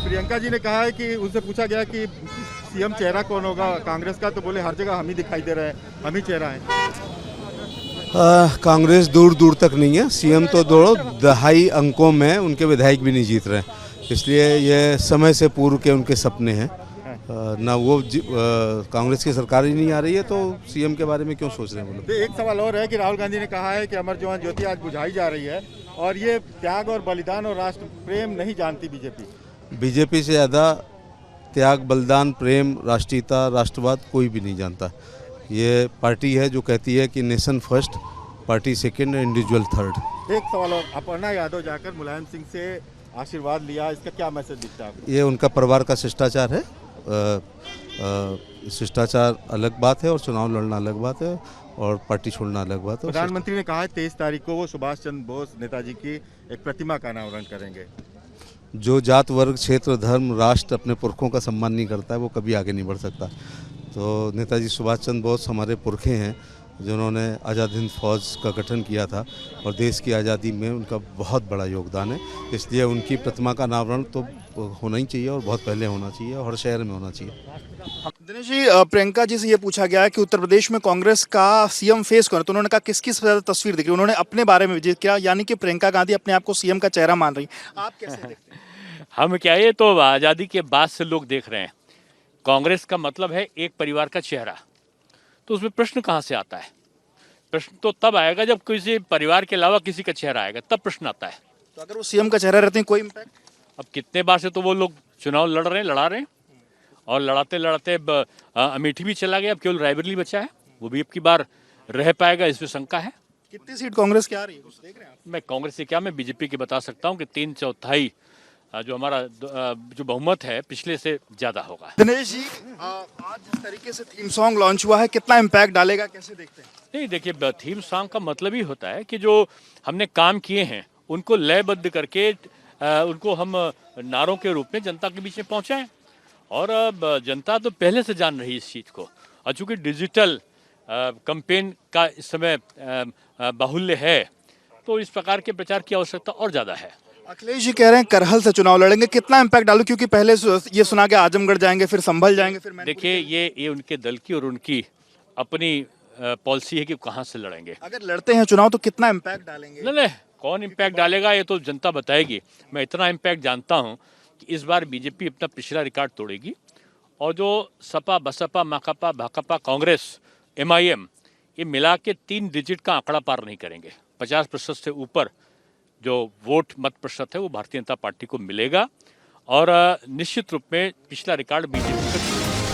प्रियंका जी ने कहा है कि उनसे पूछा गया कि सीएम चेहरा कौन होगा कांग्रेस का, तो बोले हर जगह हम ही दिखाई दे रहे हैं, हम ही चेहरा है। कांग्रेस दूर दूर तक नहीं है। सीएम तो दो दहाई अंकों में उनके विधायक भी नहीं जीत रहे, इसलिए ये समय से पूर्व के उनके सपने हैं। ना वो कांग्रेस की सरकार ही नहीं आ रही है तो सीएम के बारे में क्यों सोच रहे हैं वो लोग। तो एक सवाल और है कि राहुल गांधी ने कहा है कि अमर जवान ज्योति आज बुझाई जा रही है और ये त्याग और बलिदान और राष्ट्र प्रेम नहीं जानती बीजेपी। बीजेपी से ज़्यादा त्याग, बलिदान, प्रेम, राष्ट्रीयता, राष्ट्रवाद कोई भी नहीं जानता। ये पार्टी है जो कहती है कि nation first, party second, individual third. एक सवाल और, अपर्णा यादव जाकर मुलायम सिंह से आशीर्वाद लिया, इसका क्या मैसेज दिखता है आपको? ये उनका परिवार का शिष्टाचार है। शिष्टाचार अलग बात है और चुनाव लड़ना अलग बात है और पार्टी छोड़ना अलग बात है। प्रधानमंत्री ने कहा है 23 तारीख को वो सुभाष चंद्र बोस नेताजी की एक प्रतिमा का अनावरण करेंगे। जो जात, वर्ग, क्षेत्र, धर्म, राष्ट्र अपने पुरखों का सम्मान नहीं करता है वो कभी आगे नहीं बढ़ सकता। तो नेताजी सुभाष चंद्र बोस हमारे पुरखे हैं जिन्होंने आज़ाद हिंद फौज का गठन किया था और देश की आज़ादी में उनका बहुत बड़ा योगदान है। इसलिए उनकी प्रतिमा का अनावरण तो होना ही चाहिए और बहुत पहले होना चाहिए और हर शहर में होना चाहिए। दिनेश जी, प्रियंका जी से ये पूछा गया है कि उत्तर प्रदेश में कांग्रेस का सीएम फेस कौन है, तो उन्होंने कहा किसकी सबसे ज्यादा तस्वीर दिख रही है। उन्होंने अपने बारे में जिक्र किया, यानी कि प्रियंका गांधी अपने आप को सीएम का चेहरा मान रही। आप कैसे देखते हैं? हम क्या, ये तो आज़ादी के बाद से लोग देख रहे हैं। कांग्रेस का मतलब है एक परिवार का चेहरा, तो उसमें प्रश्न कहाँ से आता है? प्रश्न तो तब आएगा जब किसी परिवार के अलावा किसी का चेहरा आएगा, तब प्रश्न आता है। तो अगर वो सीएम का चेहरा रहते हैं कोई इम्पैक्ट? अब कितने बार से तो वो लोग चुनाव लड़ा रहे हैं और लड़ाते लड़ाते अमेठी भी चला गया, अब केवल रायबरेली बचा है, वो भी अब की बार रह पाएगा इसमें शंका है। कितनी सीट कांग्रेस की आ रही है कुछ देख रहे हैं आप? मैं कांग्रेस से क्या, मैं बीजेपी की बता सकता हूँ कि 3/4 जो हमारा जो बहुमत है पिछले से ज्यादा होगा। दिनेश जी, आज जिस तरीके से थीम सॉन्ग लॉन्च हुआ है, कितना इम्पैक्ट डालेगा, कैसे देखते हैं? नहीं देखिए, थीम सॉन्ग का मतलब ही होता है कि जो हमने काम किए हैं उनको लयबद्ध करके उनको हम नारों के रूप में जनता के बीच में पहुंचाएं। और अब जनता तो पहले से जान रही है इस चीज़ को, और चूँकि डिजिटल कैंपेन का इस समय बाहुल्य है तो इस प्रकार के प्रचार की आवश्यकता और ज़्यादा है। अखिलेश जी कह रहे हैं करहल से चुनाव लड़ेंगे, कितना इम्पैक्ट डालू, क्योंकि पहले ये सुना कि आजमगढ़ जाएंगे, फिर संभल जाएंगे, फिर देखिए ये उनके दल की और उनकी अपनी पॉलिसी है कि कहाँ से लड़ेंगे। अगर लड़ते हैं चुनाव तो कितना इम्पैक्ट डालेंगे? नहीं, कौन इम्पैक्ट डालेगा ये तो जनता बताएगी। मैं इतना इम्पैक्ट जानता हूँ कि इस बार बीजेपी अपना पिछला रिकॉर्ड तोड़ेगी और जो सपा, बसपा, माकपा, भाकपा, कांग्रेस, MIM ये मिला के 3 डिजिट का आंकड़ा पार नहीं करेंगे। 50% से ऊपर जो वोट मत प्रतिशत है वो भारतीय जनता पार्टी को मिलेगा और निश्चित रूप में पिछला रिकॉर्ड बीजेपी का